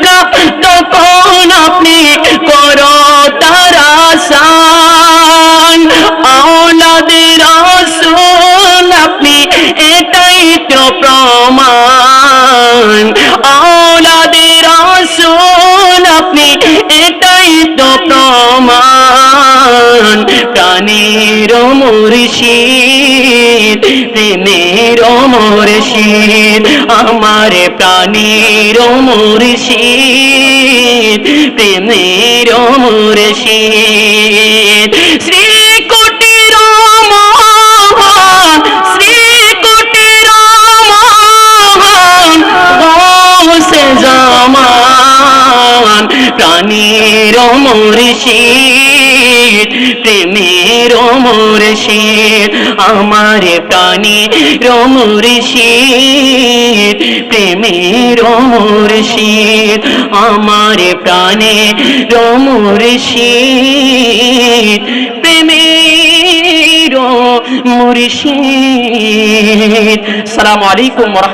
কিবলা তখন আপনি করো তার আসান। আওলাদে রাসূল আপনি এটাই তো প্রমাণ। আওলাদে রাসূল আপনি এটাই তো প্রমাণ। প্রাণের মুর্শিদ প্রেমের মুর্শিদ আমার প্রাণের মুর্শিদ প্রেমের মুর্শিদ। শ্রী কোটির মহান শ্রী কোটির মহান গৌসে জামান প্রাণের মুর্শিদ প্রেমের মুর্শিদ আমার প্রাণের মুর্শিদ প্রেমের মুর্শিদ আমার প্রাণের মুর্শিদ প্রেমের মুর্শিদ। আসসালামু আলাইকুম ওয়া রাহমাতুল্লাহ।